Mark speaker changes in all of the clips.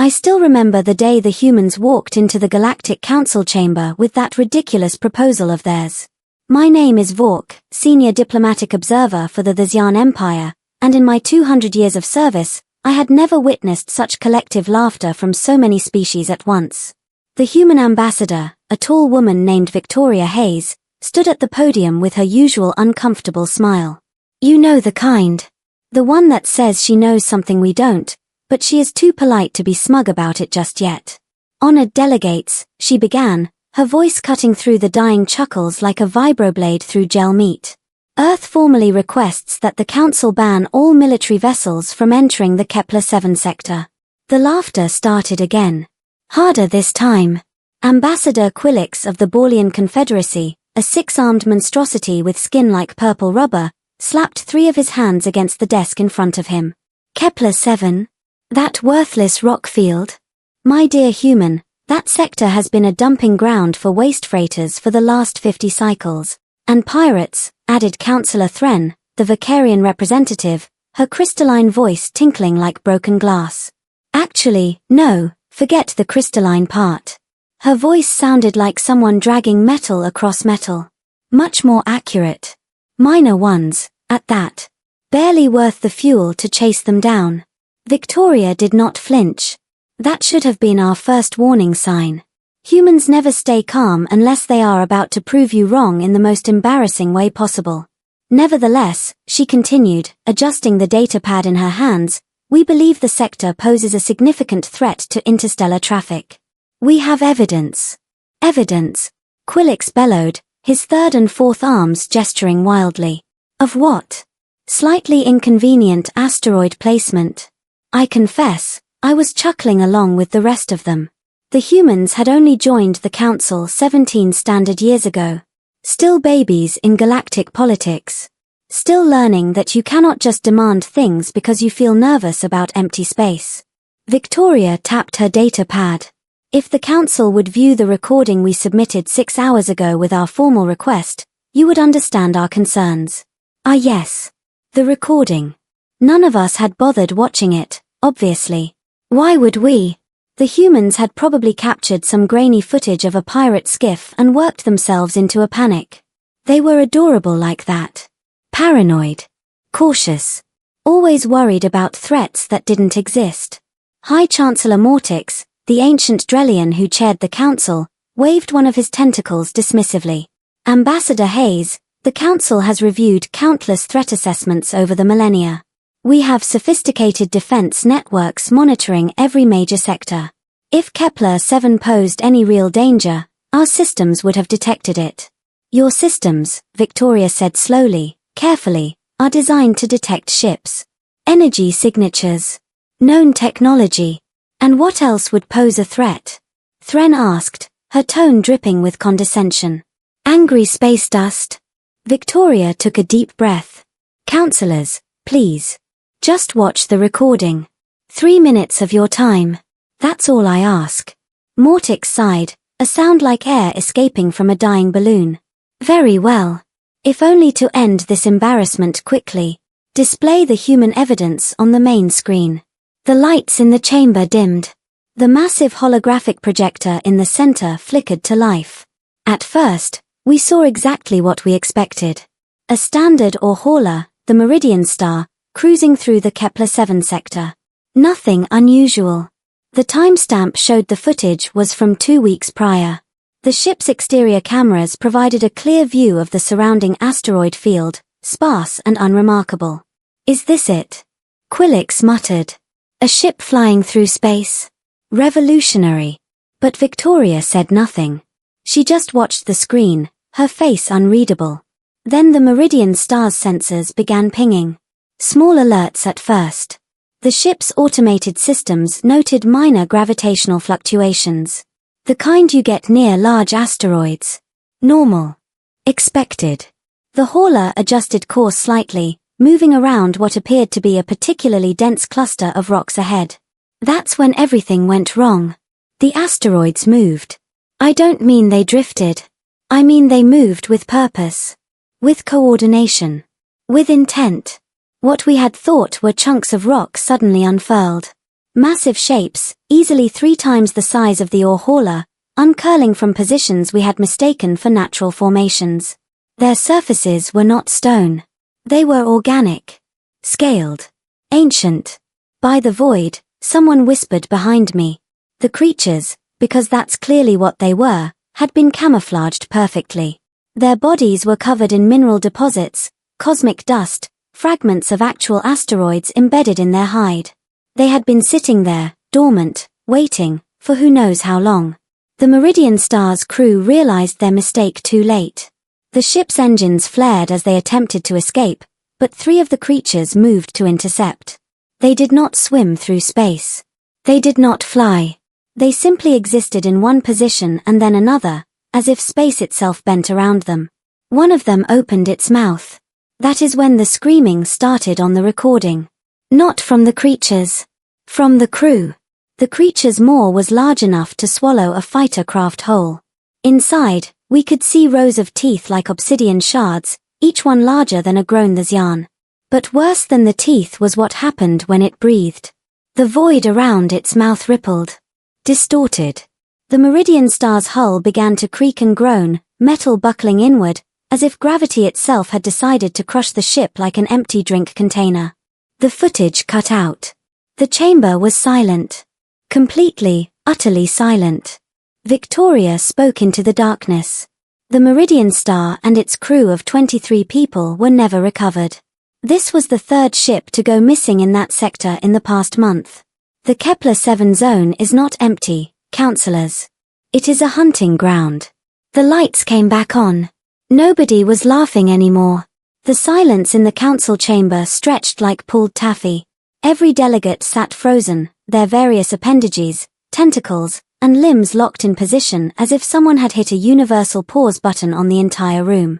Speaker 1: I still remember the day the humans walked into the Galactic Council chamber with that ridiculous proposal of theirs. My name is Vork, Senior Diplomatic Observer for the Xian Empire, and in my 200 years of service, I had never witnessed such collective laughter from so many species at once. The human ambassador, a tall woman named Victoria Hayes, stood at the podium with her usual uncomfortable smile. You know the kind. The one that says she knows something we don't, but she is too polite to be smug about it just yet. Honored delegates, she began, her voice cutting through the dying chuckles like a vibroblade through gel meat. Earth formally requests that the Council ban all military vessels from entering the Kepler 7 sector. The laughter started again. Harder this time. Ambassador Quillix of the Borlean Confederacy, a six-armed monstrosity with skin like purple rubber, slapped three of his hands against the desk in front of him. Kepler 7? That worthless rock field? My dear human, that sector has been a dumping ground for waste freighters for the last 50 cycles. And pirates, added Councillor Thren, the Vicarian representative, her crystalline voice tinkling like broken glass. Actually, no, forget the crystalline part. Her voice sounded like someone dragging metal across metal. Much more accurate. Minor ones, at that. Barely worth the fuel to chase them down. Victoria did not flinch. That should have been our first warning sign. Humans never stay calm unless they are about to prove you wrong in the most embarrassing way possible. Nevertheless, she continued, adjusting the data pad in her hands, we believe the sector poses a significant threat to interstellar traffic. We have evidence. Evidence. Quillix bellowed, his third and fourth arms gesturing wildly. Of what? Slightly inconvenient asteroid placement. I confess, I was chuckling along with the rest of them. The humans had only joined the Council 17 standard years ago. Still babies in galactic politics. Still learning that you cannot just demand things because you feel nervous about empty space. Victoria tapped her data pad. If the Council would view the recording we submitted 6 hours ago with our formal request, you would understand our concerns. Ah yes. The recording. None of us had bothered watching it, obviously. Why would we? The humans had probably captured some grainy footage of a pirate skiff and worked themselves into a panic. They were adorable like that. Paranoid. Cautious. Always worried about threats that didn't exist. High Chancellor Mortix, the ancient Drellian who chaired the council, waved one of his tentacles dismissively. Ambassador Hayes, the council has reviewed countless threat assessments over the millennia. We have sophisticated defense networks monitoring every major sector. If Kepler 7 posed any real danger, our systems would have detected it. Your systems, Victoria said slowly, carefully, are designed to detect ships. Energy signatures. Known technology. And what else would pose a threat? Thren asked, her tone dripping with condescension. Angry space dust? Victoria took a deep breath. Councillors, please. Just watch the recording. 3 minutes of your time. That's all I ask. Mortix sighed, a sound like air escaping from a dying balloon. Very well. If only to end this embarrassment quickly. Display the human evidence on the main screen. The lights in the chamber dimmed. The massive holographic projector in the center flickered to life. At first, we saw exactly what we expected. A standard or hauler, the Meridian Star, cruising through the Kepler 7 sector. Nothing unusual. The timestamp showed the footage was from 2 weeks prior. The ship's exterior cameras provided a clear view of the surrounding asteroid field, sparse and unremarkable. Is this it? Quillix muttered. A ship flying through space? Revolutionary. But Victoria said nothing. She just watched the screen, her face unreadable. Then the Meridian Star's sensors began pinging. Small alerts at first. The ship's automated systems noted minor gravitational fluctuations. The kind you get near large asteroids. Normal. Expected. The hauler adjusted course slightly, moving around what appeared to be a particularly dense cluster of rocks ahead. That's when everything went wrong. The asteroids moved. I don't mean they drifted. I mean they moved with purpose. With coordination. With intent. What we had thought were chunks of rock suddenly unfurled. Massive shapes, easily 3 times the size of the ore hauler, uncurling from positions we had mistaken for natural formations. Their surfaces were not stone. They were organic. Scaled. Ancient. By the void, someone whispered behind me. The creatures, because that's clearly what they were, had been camouflaged perfectly. Their bodies were covered in mineral deposits, cosmic dust, fragments of actual asteroids embedded in their hide. They had been sitting there, dormant, waiting, for who knows how long. The Meridian Star's crew realized their mistake too late. The ship's engines flared as they attempted to escape, but 3 of the creatures moved to intercept. They did not swim through space. They did not fly. They simply existed in one position and then another, as if space itself bent around them. One of them opened its mouth. That is when the screaming started on the recording. Not from the creatures. From the crew. The creature's maw was large enough to swallow a fighter craft whole. Inside, we could see rows of teeth like obsidian shards, each one larger than a grown Thesian. But worse than the teeth was what happened when it breathed. The void around its mouth rippled. Distorted. The Meridian Star's hull began to creak and groan, metal buckling inward, as if gravity itself had decided to crush the ship like an empty drink container. The footage cut out. The chamber was silent. Completely, utterly silent. Victoria spoke into the darkness. The Meridian Star and its crew of 23 people were never recovered. This was the 3rd ship to go missing in that sector in the past month. The Kepler 7 zone is not empty, counselors. It is a hunting ground. The lights came back on. Nobody was laughing anymore. The silence in the council chamber stretched like pulled taffy. Every delegate sat frozen, their various appendages, tentacles, and limbs locked in position as if someone had hit a universal pause button on the entire room.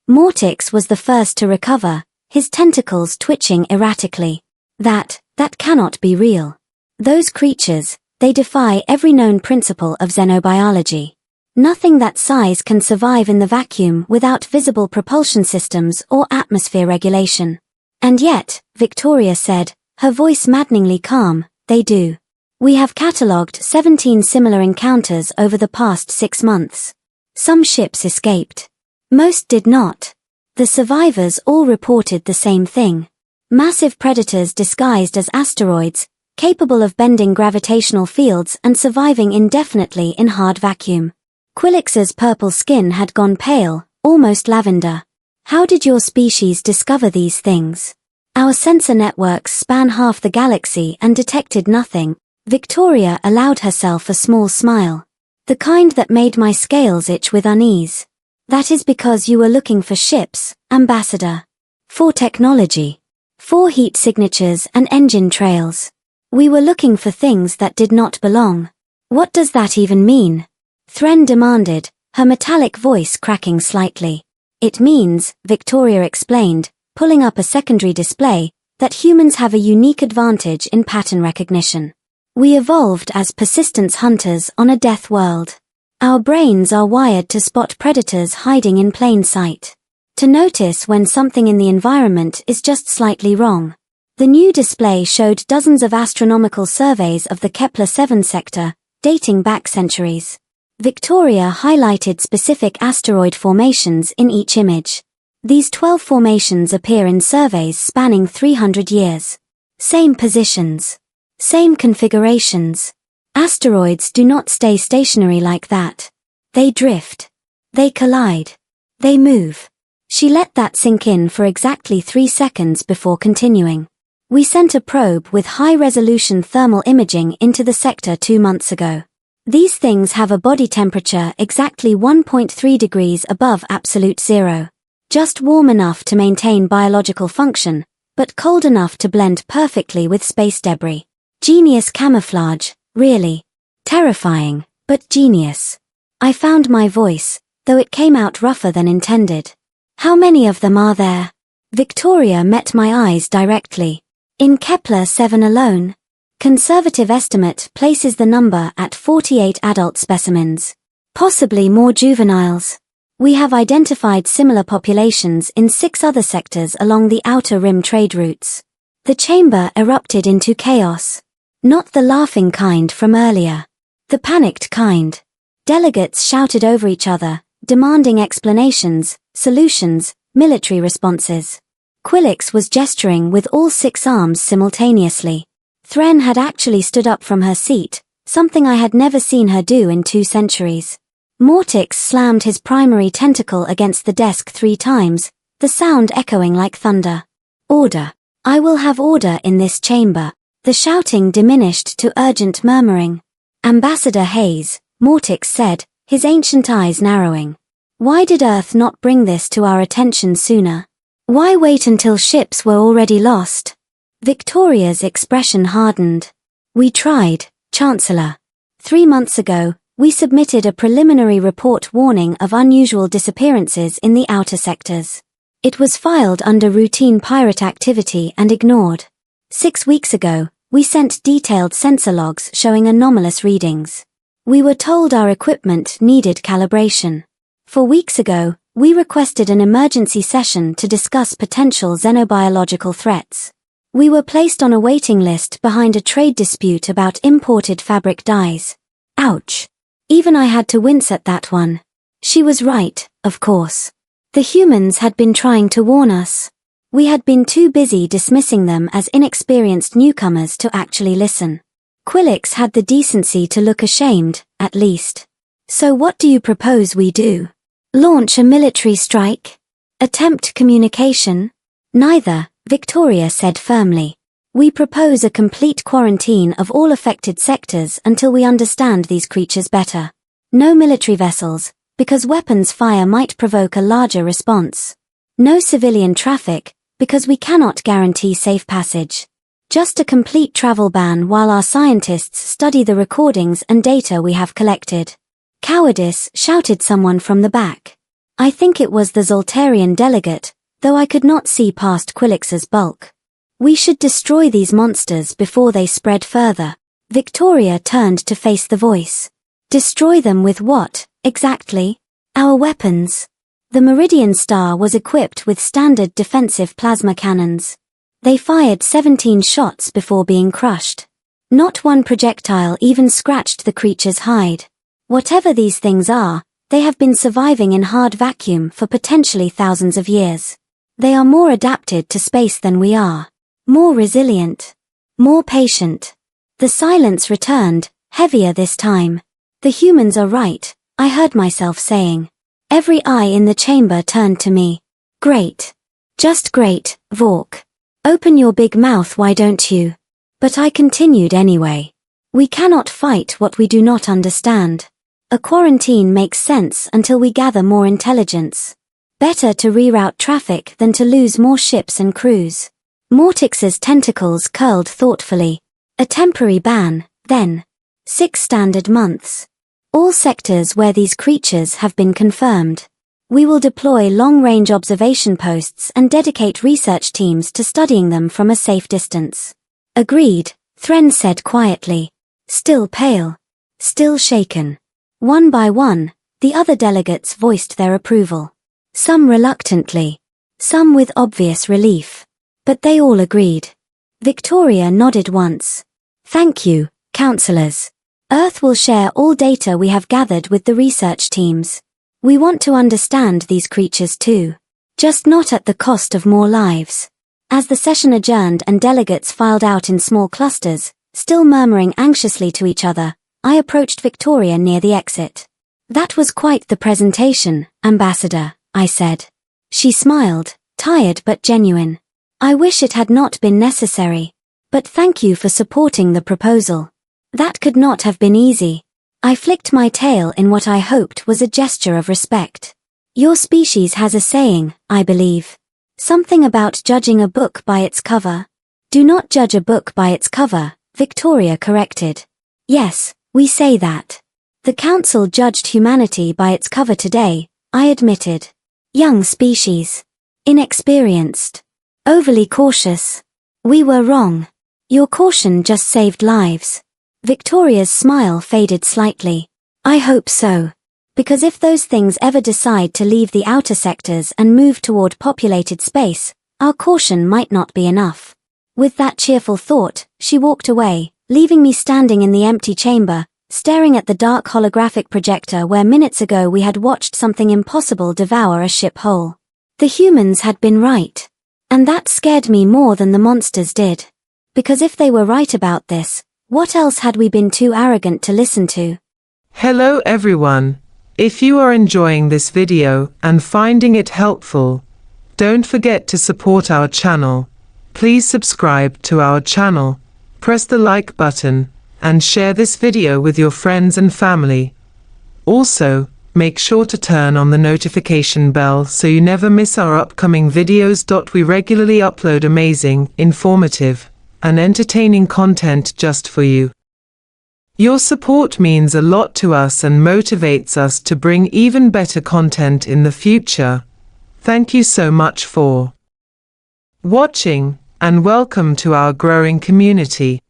Speaker 1: Mortix was the first to recover, his tentacles twitching erratically. That cannot be real. Those creatures, they defy every known principle of xenobiology. Nothing that size can survive in the vacuum without visible propulsion systems or atmosphere regulation. And yet, Victoria said, her voice maddeningly calm, they do. We have catalogued 17 similar encounters over the past 6 months. Some ships escaped. Most did not. The survivors all reported the same thing. Massive predators disguised as asteroids, capable of bending gravitational fields and surviving indefinitely in hard vacuum. Quilix's purple skin had gone pale, almost lavender. How did your species discover these things? Our sensor networks span half the galaxy and detected nothing. Victoria allowed herself a small smile. The kind that made my scales itch with unease. That is because you were looking for ships, Ambassador. For technology. For heat signatures and engine trails. We were looking for things that did not belong. What does that even mean? Thren demanded, her metallic voice cracking slightly. It means, Victoria explained, pulling up a secondary display, that humans have a unique advantage in pattern recognition. We evolved as persistence hunters on a death world. Our brains are wired to spot predators hiding in plain sight. To notice when something in the environment is just slightly wrong. The new display showed dozens of astronomical surveys of the Kepler 7 sector, dating back centuries. Victoria highlighted specific asteroid formations in each image. These 12 formations appear in surveys spanning 300 years. Same positions. Same configurations. Asteroids do not stay stationary like that. They drift. They collide. They move. She let that sink in for exactly 3 seconds before continuing. We sent a probe with high-resolution thermal imaging into the sector 2 months ago. These things have a body temperature exactly 1.3 degrees above absolute zero. Just warm enough to maintain biological function, but cold enough to blend perfectly with space debris. Genius camouflage, really. Terrifying, but genius. I found my voice, though it came out rougher than intended. How many of them are there? Victoria met my eyes directly. In Kepler 7 alone, conservative estimate places the number at 48 adult specimens. Possibly more juveniles. We have identified similar populations in 6 other sectors along the outer rim trade routes. The chamber erupted into chaos. Not the laughing kind from earlier. The panicked kind. Delegates shouted over each other, demanding explanations, solutions, military responses. Quillix was gesturing with all 6 arms simultaneously. Thren had actually stood up from her seat, something I had never seen her do in 2 centuries. Mortix slammed his primary tentacle against the desk 3 times, the sound echoing like thunder. Order. I will have order in this chamber. The shouting diminished to urgent murmuring. Ambassador Hayes, Mortix said, his ancient eyes narrowing. Why did Earth not bring this to our attention sooner? Why wait until ships were already lost? Victoria's expression hardened. We tried, Chancellor. 3 months ago, we submitted a preliminary report warning of unusual disappearances in the outer sectors. It was filed under routine pirate activity and ignored. 6 weeks ago, we sent detailed sensor logs showing anomalous readings. We were told our equipment needed calibration. 4 weeks ago, we requested an emergency session to discuss potential xenobiological threats. We were placed on a waiting list behind a trade dispute about imported fabric dyes. Ouch. Even I had to wince at that one. She was right, of course. The humans had been trying to warn us. We had been too busy dismissing them as inexperienced newcomers to actually listen. Quillix had the decency to look ashamed, at least. So what do you propose we do? Launch a military strike? Attempt communication? Neither, Victoria said firmly. We propose a complete quarantine of all affected sectors until we understand these creatures better. No military vessels, because weapons fire might provoke a larger response. No civilian traffic, because we cannot guarantee safe passage. Just a complete travel ban while our scientists study the recordings and data we have collected. Cowardice, shouted someone from the back. I think it was the Zoltarian delegate, though I could not see past Quillix's bulk. We should destroy these monsters before they spread further. Victoria turned to face the voice. Destroy them with what, exactly? Our weapons. The Meridian Star was equipped with standard defensive plasma cannons. They fired 17 shots before being crushed. Not one projectile even scratched the creature's hide. Whatever these things are, they have been surviving in hard vacuum for potentially thousands of years. They are more adapted to space than we are. More resilient. More patient. The silence returned, heavier this time. The humans are right, I heard myself saying. Every eye in the chamber turned to me. Great. Just great, Vork. Open your big mouth, why don't you? But I continued anyway. We cannot fight what we do not understand. A quarantine makes sense until we gather more intelligence. Better to reroute traffic than to lose more ships and crews. Mortix's tentacles curled thoughtfully. A temporary ban, then. 6 standard months. All sectors where these creatures have been confirmed. We will deploy long-range observation posts and dedicate research teams to studying them from a safe distance. Agreed, Thren said quietly. Still pale. Still shaken. One by one, the other delegates voiced their approval. Some reluctantly. Some with obvious relief. But they all agreed. Victoria nodded once. Thank you, counselors. Earth will share all data we have gathered with the research teams. We want to understand these creatures too. Just not at the cost of more lives. As the session adjourned and delegates filed out in small clusters, still murmuring anxiously to each other, I approached Victoria near the exit. That was quite the presentation, Ambassador, I said. She smiled, tired but genuine. I wish it had not been necessary. But thank you for supporting the proposal. That could not have been easy. I flicked my tail in what I hoped was a gesture of respect. Your species has a saying, I believe. Something about judging a book by its cover. Do not judge a book by its cover, Victoria corrected. Yes, we say that. The Council judged humanity by its cover today, I admitted. Young species. Inexperienced. Overly cautious. We were wrong. Your caution just saved lives. Victoria's smile faded slightly. I hope so. Because if those things ever decide to leave the outer sectors and move toward populated space, our caution might not be enough. With that cheerful thought, she walked away, leaving me standing in the empty chamber, staring at the dark holographic projector where minutes ago we had watched something impossible devour a ship whole. The humans had been right. And that scared me more than the monsters did. Because if they were right about this, what else had we been too arrogant to listen to?
Speaker 2: Hello everyone. If you are enjoying this video and finding it helpful, don't forget to support our channel. Please subscribe to our channel, press the like button, and share this video with your friends and family. Also, make sure to turn on the notification bell so you never miss our upcoming videos. We regularly upload amazing, informative, and entertaining content just for you. Your support means a lot to us and motivates us to bring even better content in the future. Thank you so much for watching, and welcome to our growing community.